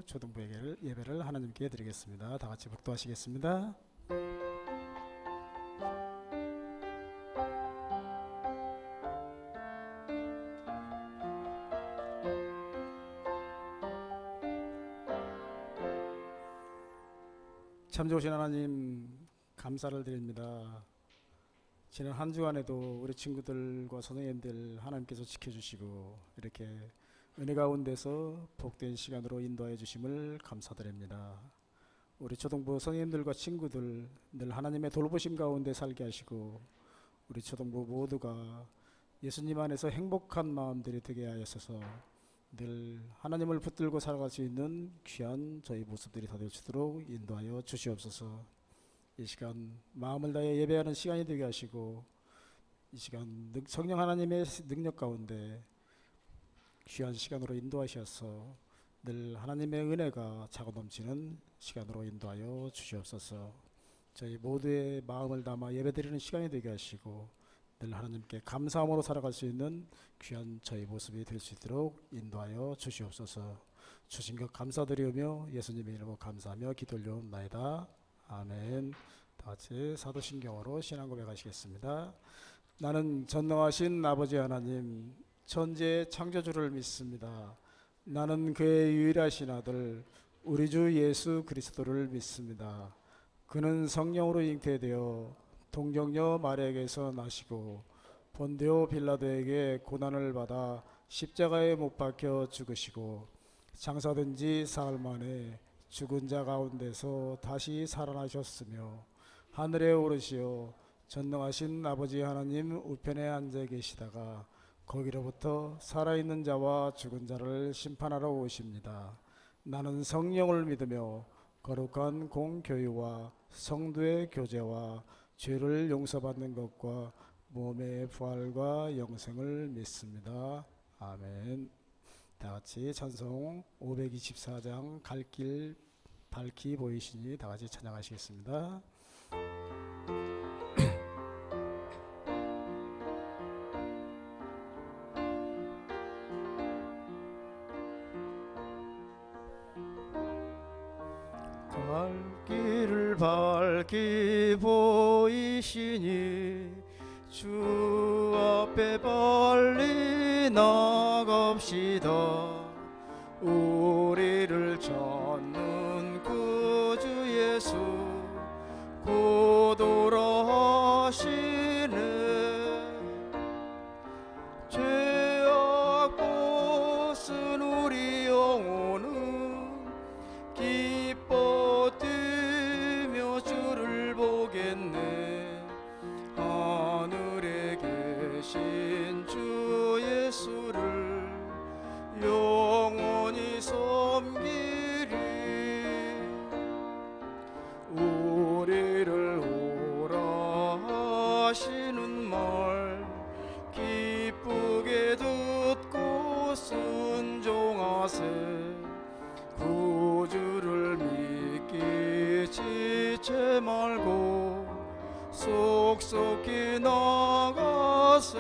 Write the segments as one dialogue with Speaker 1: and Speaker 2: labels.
Speaker 1: 초등부 예배를 하나님께 드리겠습니다. 다 같이 복도하시겠습니다. 참 좋으신 하나님, 감사를 드립니다. 지난 한 주간에도 우리 친구들과 선생님들 하나님께서 지켜주시고 이렇게 은혜 가운데서 복된 시간으로 인도하여 주심을 감사드립니다. 우리 초등부 선생님들과 친구들 늘 하나님의 돌보심 가운데 살게 하시고 우리 초등부 모두가 예수님 안에서 행복한 마음들이 되게 하여서 늘 하나님을 붙들고 살아갈 수 있는 귀한 저희 모습들이 다 될 수 있도록 인도하여 주시옵소서. 이 시간 마음을 다해 예배하는 시간이 되게 하시고 이 시간 성령 하나님의 능력 가운데 귀한 시간으로 인도하셔서 늘 하나님의 은혜가 차고 넘치는 시간으로 인도하여 주시옵소서. 저희 모두의 마음을 담아 예배드리는 시간이 되게 하시고 늘 하나님께 감사함으로 살아갈 수 있는 귀한 저희 모습이 될 수 있도록 인도하여 주시옵소서. 주신 것 감사드리며 예수님의 이름으로 감사하며 기도 올려옵나이다. 아멘. 다 같이 사도신경으로 신앙 고백하시겠습니다. 나는 전능하신 아버지 하나님, 천지의 창조주를 믿습니다. 나는 그의 유일하신 아들 우리 주 예수 그리스도를 믿습니다. 그는 성령으로 잉태되어 동정녀 마리아에게서 나시고 본디오 빌라도에게 고난을 받아 십자가에 못 박혀 죽으시고 장사된 지 사흘 만에 죽은 자 가운데서 다시 살아나셨으며 하늘에 오르시어 전능하신 아버지 하나님 우편에 앉아 계시다가 거기로부터 살아있는 자와 죽은 자를 심판하러 오십니다. 나는 성령을 믿으며 거룩한 공교유와 성도의 교제와 죄를 용서받는 것과 몸의 부활과 영생을 믿습니다. 아멘. 다같이 찬송 524장 갈 길 밝히 보이시니 다같이 찬양하시겠습니다. 갈 길을 밝히 보이시니 주 앞에 빨리 나갑시다. 우리를 찾는 구주 예수 곧 오라 하시네. 죄악 벗은 우리 영혼은 기뻐 뛰며 주를 보겠네. 하늘에 계신 주 예수를 영원히 섬기리. 우리를 오라 하시는 말 기쁘게 듣고 순종하세. 구주를 믿기 지체 말고 속속히 나가세.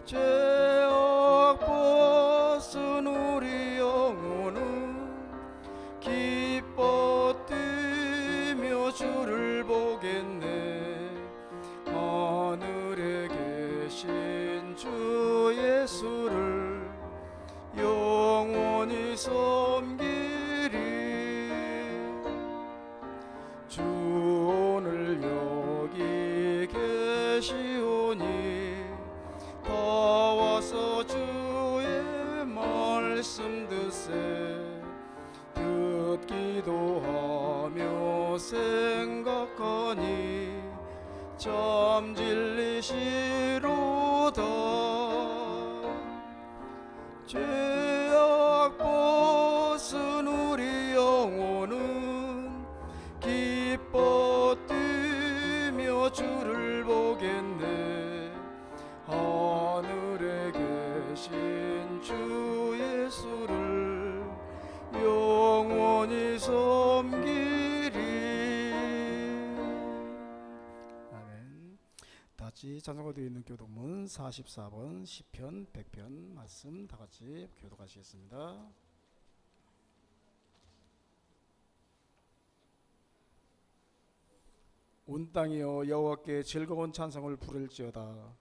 Speaker 1: 죄악 벗은 우리 영혼은 기뻐 뛰며 주를 보겠네. 하늘에 계신 주 예수를 영원히 섬기리. 주 오늘 여기 계시오니 다 와서 주의 말씀 듣세. 듣기도 하며 생각하니 참 진리시로다. 죄악 벗은 우리 영혼은 기뻐 뛰며 주를 보겠네. 하늘에 계신 주 예수를 영원히 섬기리. 아멘. 다 같이 같이 찬송가 되어 있는 교독문 44번 시편 100편 말씀 다 같이 교독하시겠습니다. 온 땅이여 여호와께 즐거운 찬송을 부를지어다.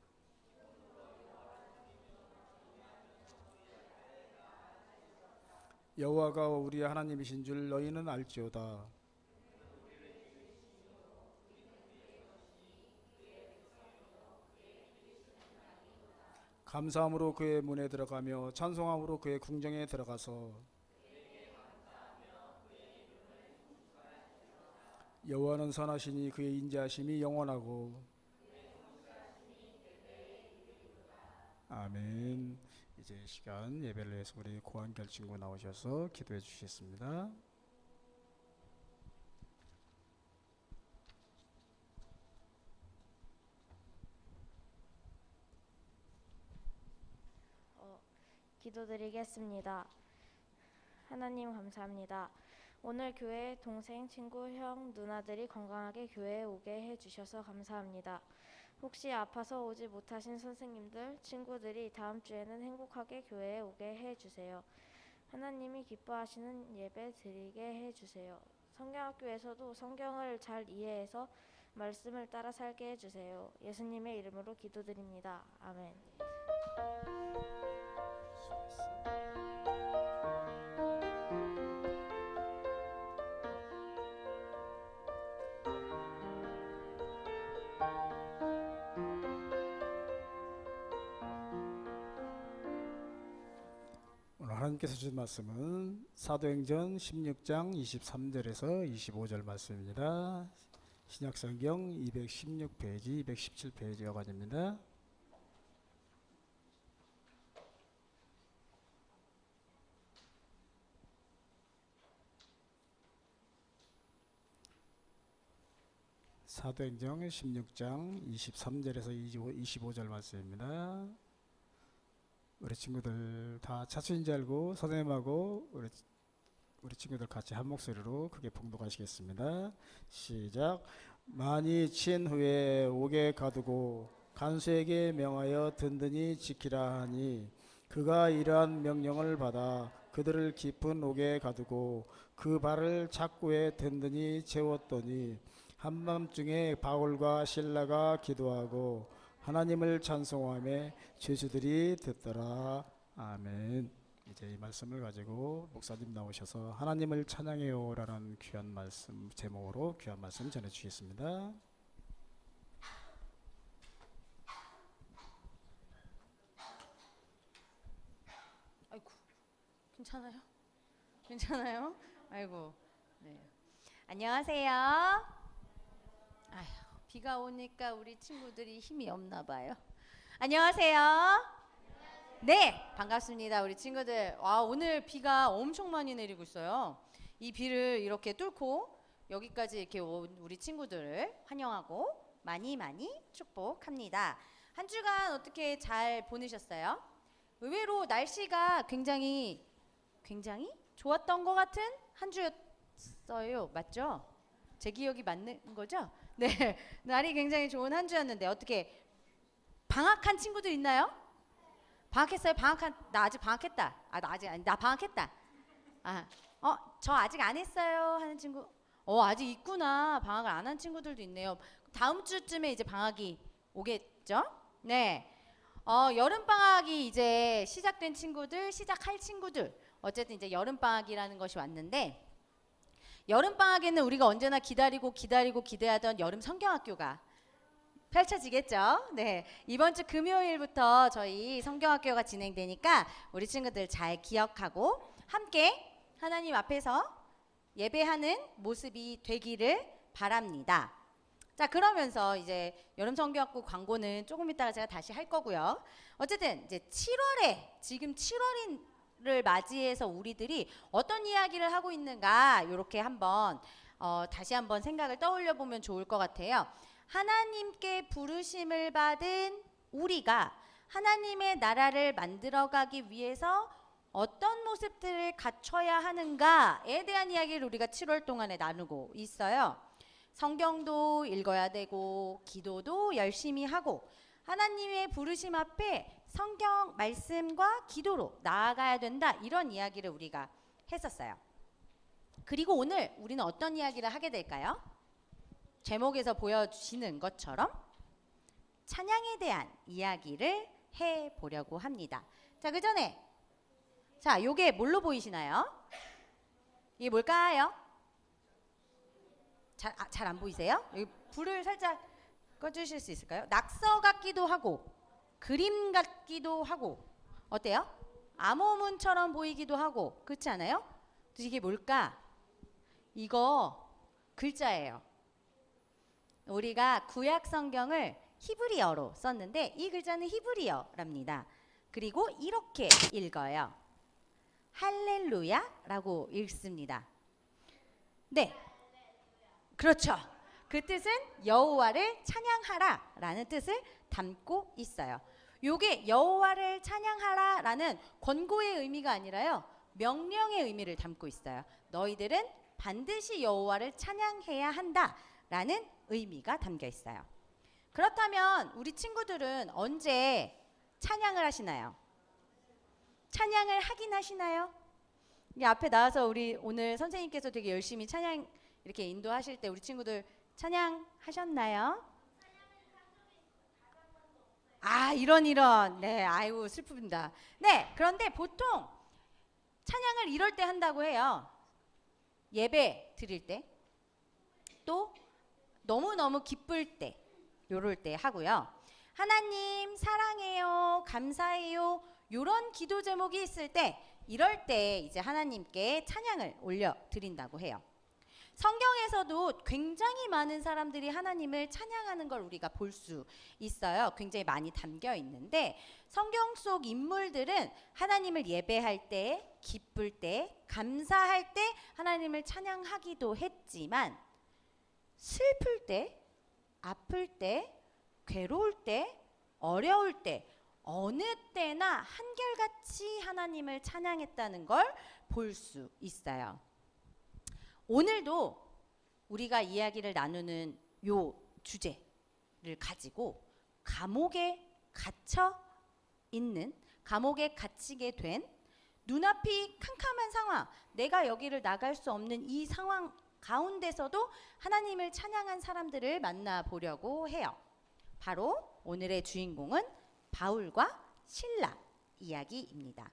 Speaker 1: 여호와가 우리 하나님이신 줄 너희는 알지어다. 감사함으로 그의 문에 들어가며 찬송함으로 그의 궁정에 들어가서 여호와는 선하시니 그의 인자하심이 영원하고. 아멘. 이제 시간 예배를 위해서 우리 고한결 친구 나오셔서 기도해 주시겠습니다.
Speaker 2: 기도드리겠습니다. 하나님 감사합니다. 오늘 교회 동생, 친구, 형, 누나들이 건강하게 교회에 오게 해주셔서 감사합니다. 혹시 아파서 오지 못하신 선생님들, 친구들이 다음 주에는 행복하게 교회에 오게 해주세요. 하나님이 기뻐하시는 예배 드리게 해주세요. 성경학교에서도 성경을 잘 이해해서 말씀을 따라 살게 해주세요. 예수님의 이름으로 기도드립니다. 아멘.
Speaker 1: 오늘 하나님께서 주신 말씀은 사도행전 16장 23절에서 25절 말씀입니다. 신약성경 216페이지, 217페이지 여관입니다. 사도행전 16장 23절에서 25절 말씀입니다. 우리 친구들 다 차수인 줄 알고 선생님하고 우리 친구들 같이 한 목소리로 크게 봉독하시겠습니다. 시작. 많이 친 후에 옥에 가두고 간수에게 명하여 든든히 지키라 하니 그가 이러한 명령을 받아 그들을 깊은 옥에 가두고 그 발을 착고에 든든히 채웠더니 한밤중에 바울과 실라가 기도하고 하나님을 찬송하며 죄수들이 듣더라. 아멘. 이제 이 말씀을 가지고 목사님 나오셔서 하나님을 찬양해요라는 귀한 말씀 제목으로 귀한 말씀 전해 주시겠습니다.
Speaker 3: 아이고, 괜찮아요? 괜찮아요? 아이고, 네. 안녕하세요. 아휴, 비가 오니까 우리 친구들이 힘이 없나 봐요. 안녕하세요. 네, 반갑습니다, 우리 친구들. 와, 오늘 비가 엄청 많이 내리고 있어요. 이 비를 이렇게 뚫고 여기까지 이렇게 온 우리 친구들을 환영하고 많이 축복합니다. 한 주간 어떻게 잘 보내셨어요? 의외로 날씨가 굉장히 좋았던 것 같은 한 주였어요. 맞죠? 제 기억이 맞는 거죠? 네, 날이 굉장히 좋은 한 주였는데 어떻게 방학한 친구들 있나요? 방학했어요? 나 아직 방학했다. 나 방학했다. 저 아직 안 했어요 하는 친구. 아직 있구나. 방학을 안 한 친구들도 있네요. 다음 주쯤에 이제 방학이 오겠죠? 네. 여름 방학이 이제 시작된 친구들, 시작할 친구들. 어쨌든 이제 여름 방학이라는 것이 왔는데 여름 방학에는 우리가 언제나 기대하던 여름 성경학교가 펼쳐지겠죠. 네, 이번 주 금요일부터 저희 성경학교가 진행되니까 우리 친구들 잘 기억하고 함께 하나님 앞에서 예배하는 모습이 되기를 바랍니다. 자, 그러면서 이제 여름 성경학교 광고는 조금 이따가 제가 다시 할 거고요. 어쨌든 이제 7월에 지금 7월을 맞이해서 우리들이 어떤 이야기를 하고 있는가 이렇게 한번 다시 한번 생각을 떠올려 보면 좋을 것 같아요. 하나님께 부르심을 받은 우리가 하나님의 나라를 만들어가기 위해서 어떤 모습들을 갖춰야 하는가에 대한 이야기를 우리가 7월 동안에 나누고 있어요. 성경도 읽어야 되고 기도도 열심히 하고 하나님의 부르심 앞에 성경 말씀과 기도로 나아가야 된다. 이런 이야기를 우리가 했었어요. 그리고 오늘 우리는 어떤 이야기를 하게 될까요? 제목에서 보여주시는 것처럼 찬양에 대한 이야기를 해보려고 합니다. 자, 그 전에 자, 요게 뭘로 보이시나요? 이게 뭘까요? 잘 안 보이세요? 여기 불을 살짝 꺼주실 수 있을까요? 낙서 같기도 하고 그림 같기도 하고 어때요? 암호문처럼 보이기도 하고 그렇지 않아요? 이게 뭘까? 이거 글자예요. 우리가 구약 성경을 히브리어로 썼는데 이 글자는 히브리어랍니다. 그리고 이렇게 읽어요. 할렐루야라고 읽습니다. 네, 그렇죠. 그 뜻은 여호와를 찬양하라라는 뜻을 담고 있어요. 요게 여호와를 찬양하라라는 권고의 의미가 아니라요, 명령의 의미를 담고 있어요. 너희들은 반드시 여호와를 찬양해야 한다라는 의미가 담겨 있어요. 그렇다면 우리 친구들은 언제 찬양을 하시나요? 찬양을 하긴 하시나요? 이 앞에 나와서 우리 오늘 선생님께서 되게 열심히 찬양 이렇게 인도하실 때 우리 친구들 찬양 하셨나요? 아, 이런. 네, 아이고 슬픕니다. 네, 그런데 보통 찬양을 이럴 때 한다고 해요. 예배 드릴 때, 또 너무너무 기쁠 때, 요럴 때 하고요. 하나님 사랑해요, 감사해요, 요런 기도 제목이 있을 때, 이럴 때 이제 하나님께 찬양을 올려 드린다고 해요. 성경에서도 굉장히 많은 사람들이 하나님을 찬양하는 걸 우리가 볼 수 있어요. 굉장히 많이 담겨 있는데 성경 속 인물들은 하나님을 예배할 때, 기쁠 때, 감사할 때 하나님을 찬양하기도 했지만 슬플 때, 아플 때, 괴로울 때, 어려울 때 어느 때나 한결같이 하나님을 찬양했다는 걸 볼 수 있어요. 오늘도 우리가 이야기를 나누는 요 주제를 가지고 감옥에 갇혀 있는, 감옥에 갇히게 된 눈앞이 캄캄한 상황, 내가 여기를 나갈 수 없는 이 상황 가운데서도 하나님을 찬양한 사람들을 만나보려고 해요. 바로 오늘의 주인공은 바울과 실라 이야기입니다.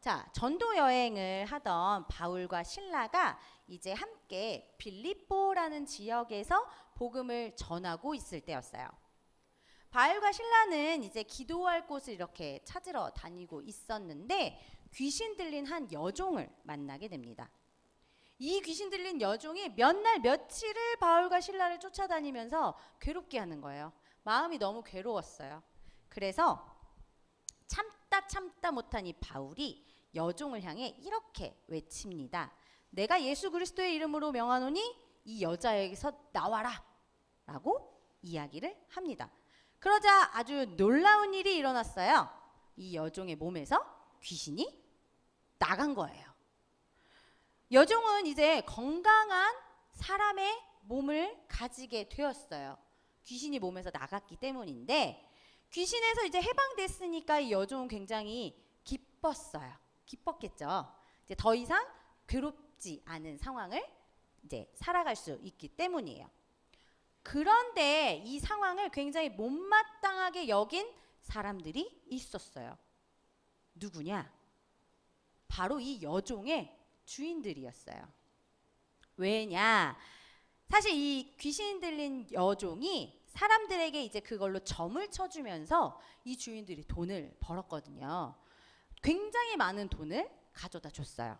Speaker 3: 자, 전도 여행을 하던 바울과 실라가 이제 함께 빌립보라는 지역에서 복음을 전하고 있을 때였어요. 바울과 실라는 이제 기도할 곳을 이렇게 찾으러 다니고 있었는데 귀신 들린 한 여종을 만나게 됩니다. 이 귀신 들린 여종이 몇 날 며칠을 바울과 실라를 쫓아다니면서 괴롭게 하는 거예요. 마음이 너무 괴로웠어요. 그래서 참다 못한 이 바울이 여종을 향해 이렇게 외칩니다. 내가 예수 그리스도의 이름으로 명하노니 이 여자에게서 나와라 라고 이야기를 합니다. 그러자 아주 놀라운 일이 일어났어요. 이 여종의 몸에서 귀신이 나간 거예요. 여종은 이제 건강한 사람의 몸을 가지게 되었어요. 귀신이 몸에서 나갔기 때문인데 귀신에서 이제 해방됐으니까 이 여종은 굉장히 기뻤어요. 기뻤겠죠. 이제 더 이상 괴롭지 않은 상황을 이제 살아갈 수 있기 때문이에요. 그런데 이 상황을 굉장히 못마땅하게 여긴 사람들이 있었어요. 누구냐? 바로 이 여종의 주인들이었어요. 왜냐? 사실 이 귀신 들린 여종이 사람들에게 이제 그걸로 점을 쳐주면서 이 주인들이 돈을 벌었거든요. 굉장히 많은 돈을 가져다 줬어요.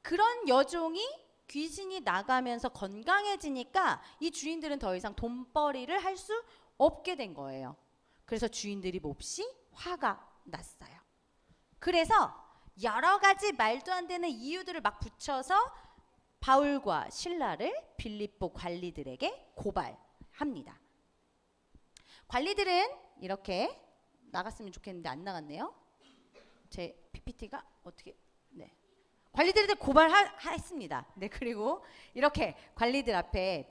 Speaker 3: 그런 여종이 귀신이 나가면서 건강해지니까 이 주인들은 더 이상 돈벌이를 할 수 없게 된 거예요. 그래서 주인들이 몹시 화가 났어요. 그래서 여러 가지 말도 안 되는 이유들을 막 붙여서 바울과 실라를 빌립보 관리들에게 고발합니다. 관리들은 이렇게 나갔으면 좋겠는데 안 나갔네요. 제 PPT가 어떻게, 네. 관리들한테 고발했습니다. 네, 그리고 이렇게 관리들 앞에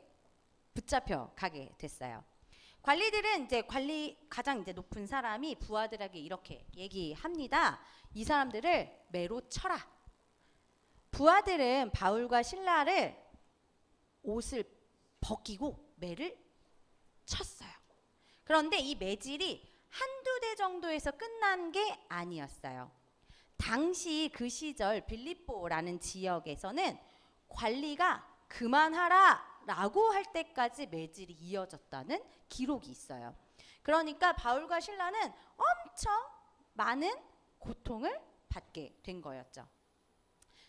Speaker 3: 붙잡혀 가게 됐어요. 관리들은 이제 가장 이제 높은 사람이 부하들에게 이렇게 얘기합니다. 이 사람들을 매로 쳐라. 부하들은 바울과 실라를 옷을 벗기고 매를 쳤어요. 그런데 이 매질이 한두 대 정도에서 끝난 게 아니었어요. 당시 그 시절 빌립보라는 지역에서는 관리가 그만하라 라고 할 때까지 매질이 이어졌다는 기록이 있어요. 그러니까 바울과 실라는 엄청 많은 고통을 받게 된 거였죠.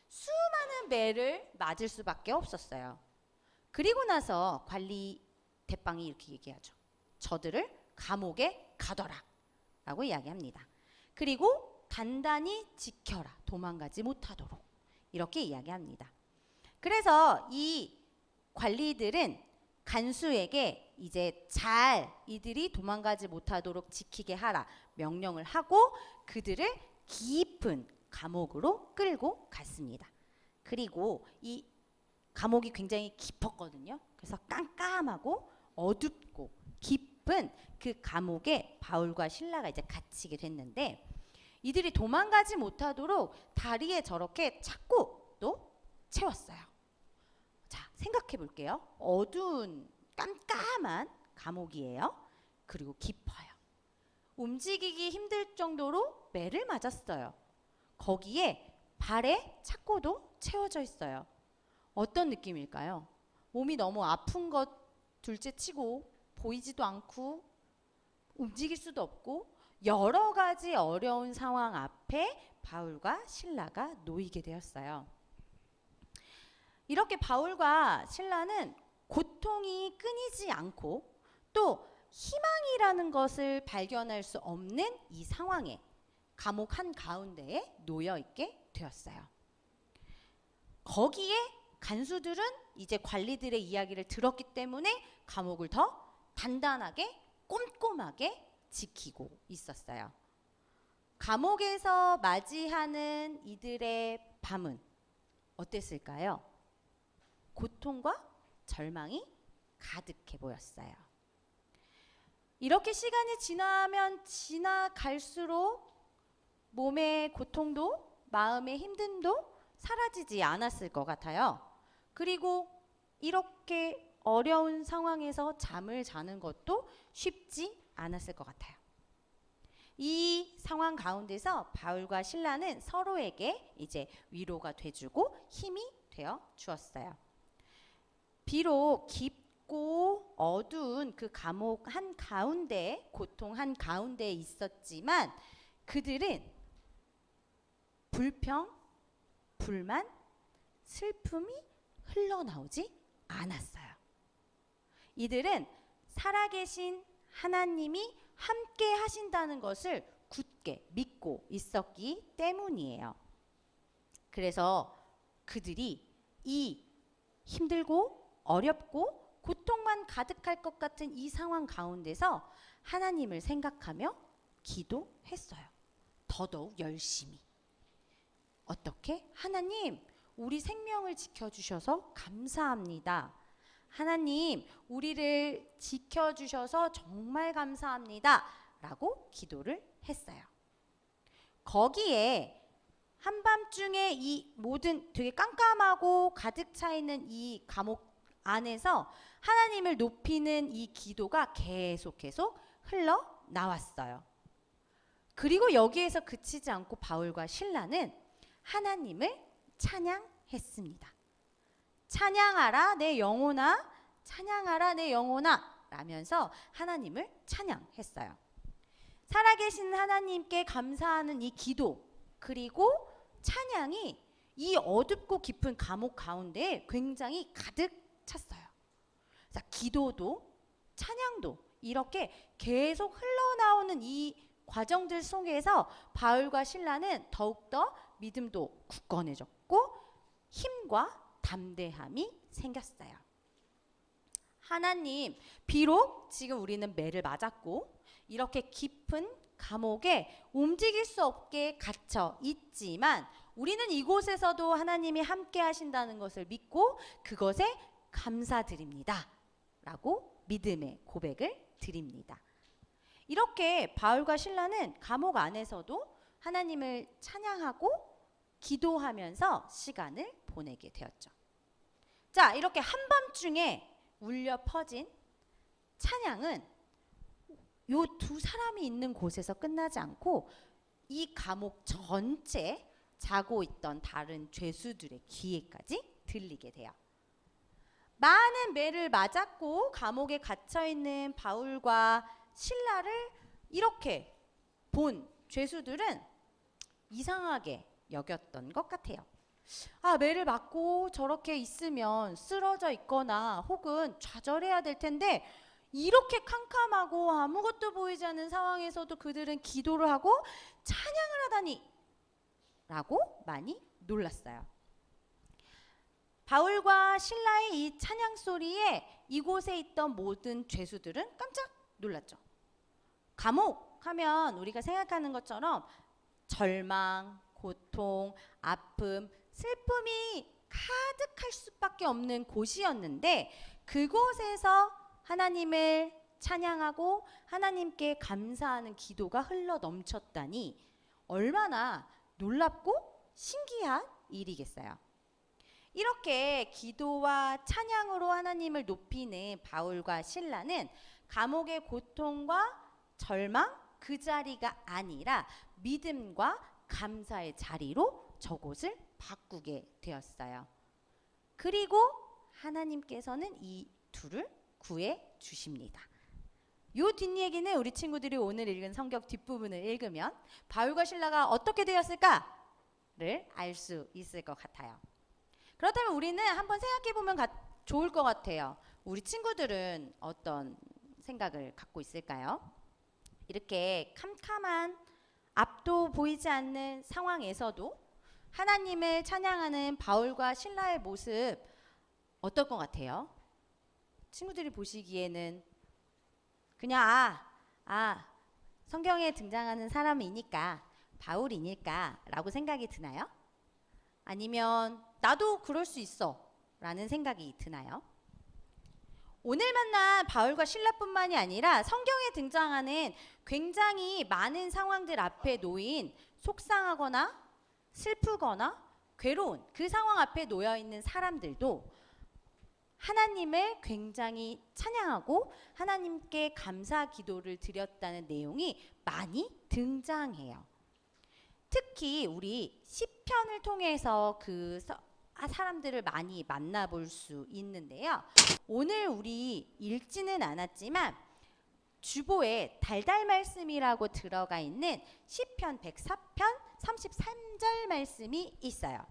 Speaker 3: 수많은 매를 맞을 수밖에 없었어요. 그리고 나서 관리 대빵이 이렇게 얘기하죠. 저들을 감옥에 가둬라 라고 이야기합니다. 그리고 단단히 지켜라, 도망가지 못하도록, 이렇게 이야기합니다. 그래서 이 관리들은 간수에게 이제 잘 이들이 도망가지 못하도록 지키게 하라 명령을 하고 그들을 깊은 감옥으로 끌고 갔습니다. 그리고 이 감옥이 굉장히 깊었거든요. 그래서 깜깜하고 어둡고 깊은 그 감옥에 바울과 실라가 이제 갇히게 됐는데, 이들이 도망가지 못하도록 다리에 저렇게 자꾸 또 채웠어요. 자, 생각해 볼게요. 어두운 깜깜한 감옥이에요. 그리고 깊어요. 움직이기 힘들 정도로 매를 맞았어요. 거기에 발에 착고도 채워져 있어요. 어떤 느낌일까요? 몸이 너무 아픈 것 둘째치고 보이지도 않고 움직일 수도 없고 여러 가지 어려운 상황 앞에 바울과 실라가 놓이게 되었어요. 이렇게 바울과 실라는 고통이 끊이지 않고 또 희망이라는 것을 발견할 수 없는 이 상황에 감옥 한가운데에 놓여 있게 되었어요. 거기에 간수들은 이제 관리들의 이야기를 들었기 때문에 감옥을 더 단단하게 꼼꼼하게 지키고 있었어요. 감옥에서 맞이하는 이들의 밤은 어땠을까요? 고통과 절망이 가득해 보였어요. 이렇게 시간이 지나면 지나갈수록 몸의 고통도 마음의 힘듦도 사라지지 않았을 것 같아요. 그리고 이렇게 어려운 상황에서 잠을 자는 것도 쉽지 않았을 것 같아요. 이 상황 가운데서 바울과 실라는 서로에게 이제 위로가 돼주고 힘이 되어 주었어요. 비록 깊고 어두운 그 감옥 한 가운데, 고통 한 가운데에 있었지만 그들은 불평, 불만, 슬픔이 흘러나오지 않았어요. 이들은 살아계신 하나님이 함께 하신다는 것을 굳게 믿고 있었기 때문이에요. 그래서 그들이 이 힘들고 어렵고 고통만 가득할 것 같은 이 상황 가운데서 하나님을 생각하며 기도했어요. 더더욱 열심히. 어떻게? 하나님, 우리 생명을 지켜주셔서 감사합니다. 하나님, 우리를 지켜주셔서 정말 감사합니다. 라고 기도를 했어요. 거기에 한밤중에 이 모든 되게 깜깜하고 가득 차 있는 이 감옥 안에서 하나님을 높이는 이 기도가 계속 흘러나왔어요. 그리고 여기에서 그치지 않고 바울과 실라는 하나님을 찬양했습니다. 찬양하라 내 영혼아, 찬양하라 내 영혼아 라면서 하나님을 찬양했어요. 살아계신 하나님께 감사하는 이 기도, 그리고 찬양이 이 어둡고 깊은 감옥 가운데에 굉장히 가득 찼어요. 자, 기도도 찬양도 이렇게 계속 흘러나오는 이 과정들 속에서 바울과 실라는 더욱더 믿음도 굳건해졌고 힘과 담대함이 생겼어요. 하나님, 비록 지금 우리는 매를 맞았고 이렇게 깊은 감옥에 움직일 수 없게 갇혀 있지만 우리는 이곳에서도 하나님이 함께 하신다는 것을 믿고 그것에 감사드립니다. 라고 믿음의 고백을 드립니다. 이렇게 바울과 실라는 감옥 안에서도 하나님을 찬양하고 기도하면서 시간을 보내게 되었죠. 자, 이렇게 한밤중에 울려 퍼진 찬양은 요 두 사람이 있는 곳에서 끝나지 않고 이 감옥 전체 자고 있던 다른 죄수들의 귀에까지 들리게 돼요. 많은 매를 맞았고 감옥에 갇혀 있는 바울과 실라를 이렇게 본 죄수들은 이상하게 여겼던 것 같아요. 아, 매를 맞고 저렇게 있으면 쓰러져 있거나 혹은 좌절해야 될 텐데 이렇게 캄캄하고 아무것도 보이지 않는 상황에서도 그들은 기도를 하고 찬양을 하다니 라고 많이 놀랐어요. 바울과 실라의 이 찬양 소리에 이곳에 있던 모든 죄수들은 깜짝 놀랐죠. 감옥 하면 우리가 생각하는 것처럼 절망, 고통, 아픔, 슬픔이 가득할 수밖에 없는 곳이었는데 그곳에서 하나님을 찬양하고 하나님께 감사하는 기도가 흘러 넘쳤다니 얼마나 놀랍고 신기한 일이겠어요. 이렇게 기도와 찬양으로 하나님을 높이는 바울과 실라는 감옥의 고통과 절망 그 자리가 아니라 믿음과 감사의 자리로 저곳을 바꾸게 되었어요. 그리고 하나님께서는 이 둘을 구해 주십니다. 요 뒷얘기는 우리 친구들이 오늘 읽은 성경 뒷부분을 읽으면 바울과 실라가 어떻게 되었을까를 알 수 있을 것 같아요. 그렇다면 우리는 한번 생각해 보면 좋을 것 같아요. 우리 친구들은 어떤 생각을 갖고 있을까요? 이렇게 캄캄한 앞도 보이지 않는 상황에서도 하나님을 찬양하는 바울과 실라의 모습 어떨 것 같아요? 친구들이 보시기에는 그냥 성경에 등장하는 사람이니까 바울이니까 라고 생각이 드나요? 아니면 나도 그럴 수 있어 라는 생각이 드나요? 오늘 만난 바울과 실라뿐만이 아니라 성경에 등장하는 굉장히 많은 상황들 앞에 놓인 속상하거나 슬프거나 괴로운 그 상황 앞에 놓여 있는 사람들도 하나님을 굉장히 찬양하고 하나님께 감사 기도를 드렸다는 내용이 많이 등장해요. 특히 우리 시편을 통해서 그 사람들을 많이 만나볼 수 있는데요. 오늘 우리 읽지는 않았지만 주보에 달달 말씀이라고 들어가 있는 시편 104편 33절 말씀이 있어요.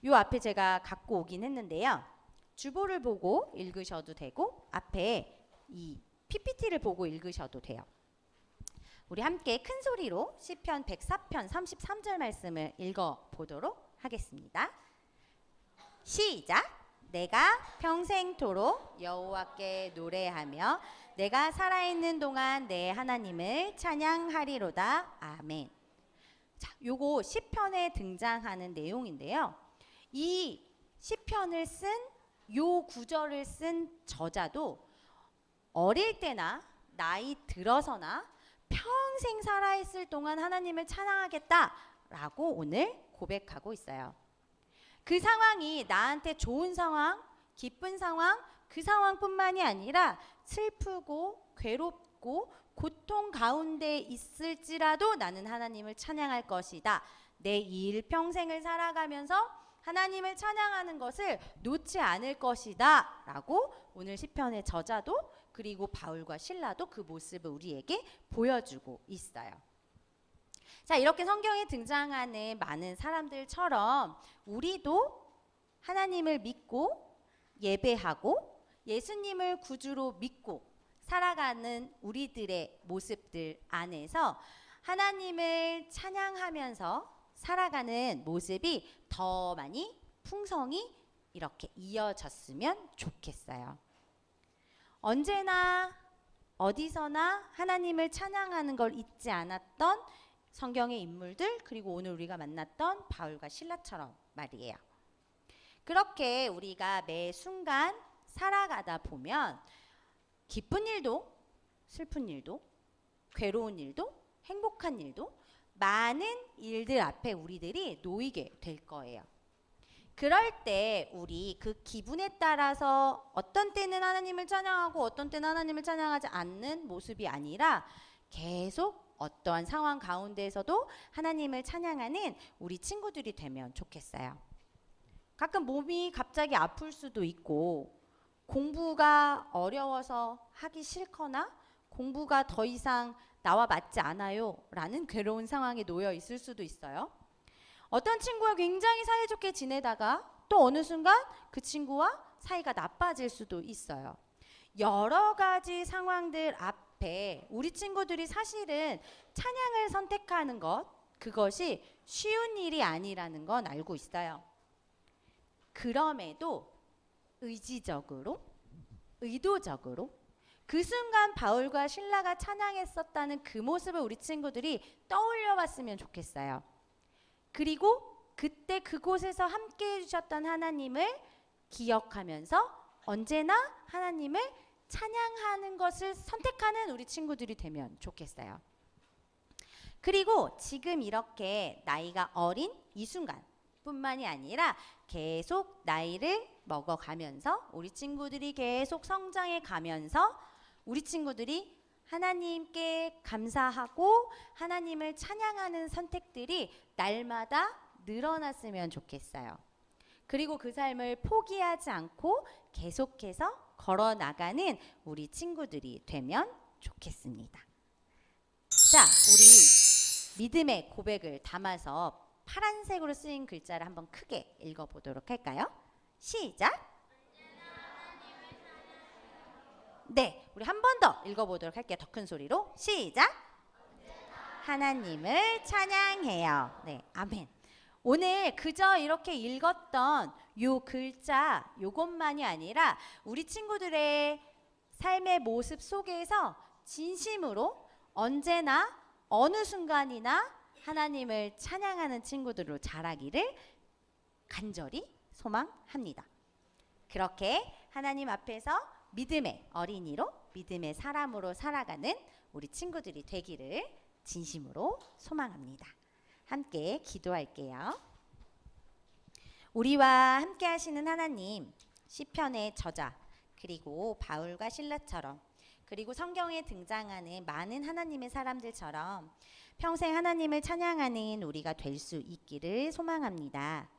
Speaker 3: 요 앞에 제가 갖고 오긴 했는데요. 주보를 보고 읽으셔도 되고 앞에 이 PPT를 보고 읽으셔도 돼요. 우리 함께 큰 소리로 시편 104편 33절 말씀을 읽어보도록 하겠습니다. 시작! 내가 평생토록 여호와께 노래하며 내가 살아있는 동안 내 하나님을 찬양하리로다. 아멘. 자, 요거 시편에 등장하는 내용인데요. 이 시편을 쓴 요 구절을 쓴 저자도 어릴 때나 나이 들어서나 평생 살아있을 동안 하나님을 찬양하겠다라고 오늘 고백하고 있어요. 그 상황이 나한테 좋은 상황, 기쁜 상황, 그 상황뿐만이 아니라 슬프고 괴롭고 고통 가운데 있을지라도 나는 하나님을 찬양할 것이다. 내 일평생을 살아가면서 하나님을 찬양하는 것을 놓지 않을 것이다 라고 오늘 시편의 저자도 그리고 바울과 실라도 그 모습을 우리에게 보여주고 있어요. 자, 이렇게 성경에 등장하는 많은 사람들처럼 우리도 하나님을 믿고 예배하고 예수님을 구주로 믿고 살아가는 우리들의 모습들 안에서 하나님을 찬양하면서 살아가는 모습이 더 많이 풍성히 이렇게 이어졌으면 좋겠어요. 언제나 어디서나 하나님을 찬양하는 걸 잊지 않았던 성경의 인물들, 그리고 오늘 우리가 만났던 바울과 실라처럼 말이에요. 그렇게 우리가 매 순간 살아가다 보면 기쁜 일도 슬픈 일도 괴로운 일도 행복한 일도 많은 일들 앞에 우리들이 놓이게 될 거예요. 그럴 때 우리 그 기분에 따라서 어떤 때는 하나님을 찬양하고 어떤 때는 하나님을 찬양하지 않는 모습이 아니라 계속 어떠한 상황 가운데에서도 하나님을 찬양하는 우리 친구들이 되면 좋겠어요. 가끔 몸이 갑자기 아플 수도 있고 공부가 어려워서 하기 싫거나 공부가 더 이상 나와 맞지 않아요 라는 괴로운 상황에 놓여 있을 수도 있어요. 어떤 친구와 굉장히 사이좋게 지내다가 또 어느 순간 그 친구와 사이가 나빠질 수도 있어요. 여러 가지 상황들 앞에 우리 친구들이 사실은 찬양을 선택하는 것, 그것이 쉬운 일이 아니라는 건 알고 있어요. 그럼에도 의지적으로, 의도적으로 그 순간 바울과 실라가 찬양했었다는 그 모습을 우리 친구들이 떠올려 봤으면 좋겠어요. 그리고 그때 그곳에서 함께 해주셨던 하나님을 기억하면서 언제나 하나님을 찬양하는 것을 선택하는 우리 친구들이 되면 좋겠어요. 그리고 지금 이렇게 나이가 어린 이 순간 뿐만이 아니라 계속 나이를 먹어가면서 우리 친구들이 계속 성장해 가면서 우리 친구들이 하나님께 감사하고 하나님을 찬양하는 선택들이 날마다 늘어났으면 좋겠어요. 그리고 그 삶을 포기하지 않고 계속해서 걸어나가는 우리 친구들이 되면 좋겠습니다. 자, 우리 믿음의 고백을 담아서 파란색으로 쓰인 글자를 한번 크게 읽어보도록 할까요? 시작! 네, 우리 한 번 더 읽어보도록 할게요. 더 큰 소리로 시작! 하나님을 찬양해요. 네, 아멘. 오늘 그저 이렇게 읽었던 요 글자 요것만이 아니라 우리 친구들의 삶의 모습 속에서 진심으로 언제나 어느 순간이나 하나님을 찬양하는 친구들로 자라기를 간절히 소망합니다. 그렇게 하나님 앞에서 믿음의 어린이로 믿음의 사람으로 살아가는 우리 친구들이 되기를 진심으로 소망합니다. 함께 기도할게요. 우리와 함께 하시는 하나님, 시편의 저자 그리고 바울과 실라처럼 그리고 성경에 등장하는 많은 하나님의 사람들처럼 평생 하나님을 찬양하는 우리가 될 수 있기를 소망합니다.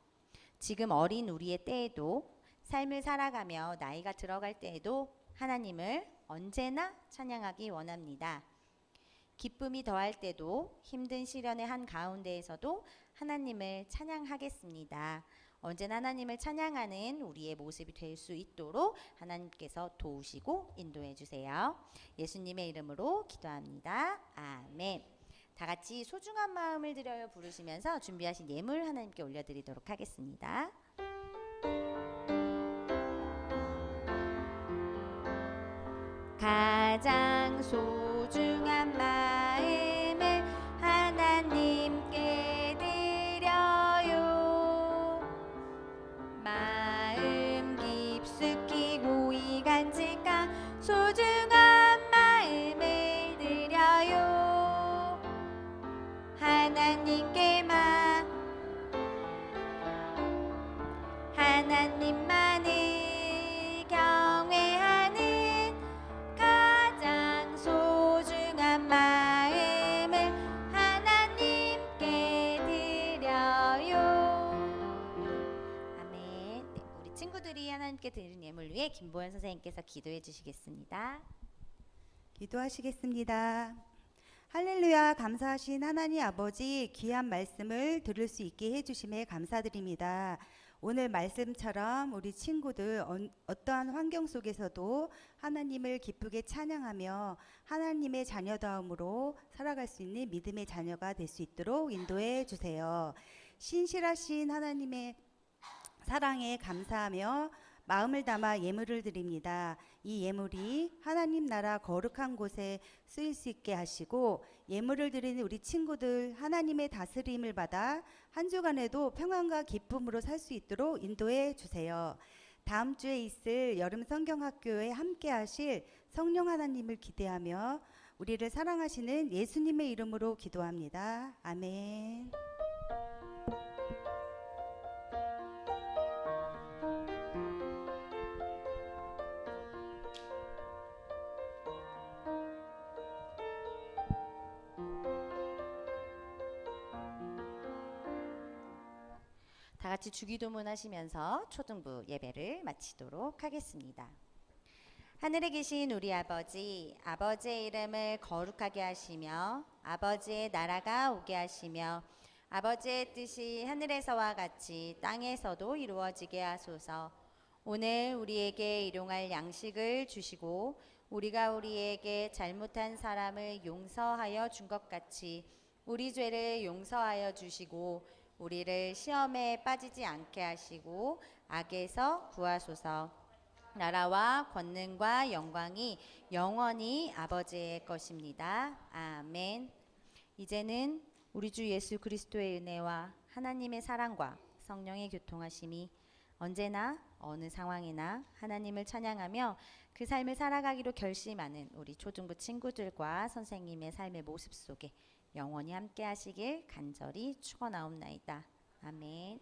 Speaker 3: 지금 어린 우리의 때에도 삶을 살아가며 나이가 들어갈 때에도 하나님을 언제나 찬양하기 원합니다. 기쁨이 더할 때도 힘든 시련의 한가운데에서도 하나님을 찬양하겠습니다. 언제나 하나님을 찬양하는 우리의 모습이 될 수 있도록 하나님께서 도우시고 인도해 주세요. 예수님의 이름으로 기도합니다. 아멘. 다 같이 소중한 마음을 들여요 부르시면서 준비하신 예물 하나님께 올려드리도록 하겠습니다. 가장 소중한 마음을 하나님께 드려요. 마음 깊숙이 고이 간직한 소중한 마음을 드려요. 하나님께만 하나님만을 경외하는 가장 소중한 마음을 하나님께 드려요. 아멘. 네, 우리 친구들이 하나님께 드리는 예물 위해 김보현 선생님께서 기도해 주시겠습니다.
Speaker 4: 기도하시겠습니다. 할렐루야. 감사하신 하나님 아버지, 귀한 말씀을 들을 수 있게 해주심에 감사드립니다. 오늘 말씀처럼 우리 친구들 어떠한 환경 속에서도 하나님을 기쁘게 찬양하며 하나님의 자녀다움으로 살아갈 수 있는 믿음의 자녀가 될 수 있도록 인도해 주세요. 신실하신 하나님의 사랑에 감사하며 마음을 담아 예물을 드립니다. 이 예물이 하나님 나라 거룩한 곳에 쓰일 수 있게 하시고 예물을 드리는 우리 친구들 하나님의 다스림을 받아 한 주간에도 평안과 기쁨으로 살 수 있도록 인도해 주세요. 다음 주에 있을 여름 성경학교에 함께 하실 성령 하나님을 기대하며 우리를 사랑하시는 예수님의 이름으로 기도합니다. 아멘.
Speaker 3: 다 같이 주기도문 하시면서 초등부 예배를 마치도록 하겠습니다. 하늘에 계신 우리 아버지, 아버지의 이름을 거룩하게 하시며 아버지의 나라가 오게 하시며 아버지의 뜻이 하늘에서와 같이 땅에서도 이루어지게 하소서. 오늘 우리에게 일용할 양식을 주시고 우리가 우리에게 잘못한 사람을 용서하여 준 것 같이 우리 죄를 용서하여 주시고 우리를 시험에 빠지지 않게 하시고 악에서 구하소서. 나라와 권능과 영광이 영원히 아버지의 것입니다. 아멘. 이제는 우리 주 예수 그리스도의 은혜와 하나님의 사랑과 성령의 교통하심이 언제나 어느 상황이나 하나님을 찬양하며 그 삶을 살아가기로 결심하는 우리 초등부 친구들과 선생님의 삶의 모습 속에 영원히 함께 하시길 간절히 축원하옵나이다. 아멘.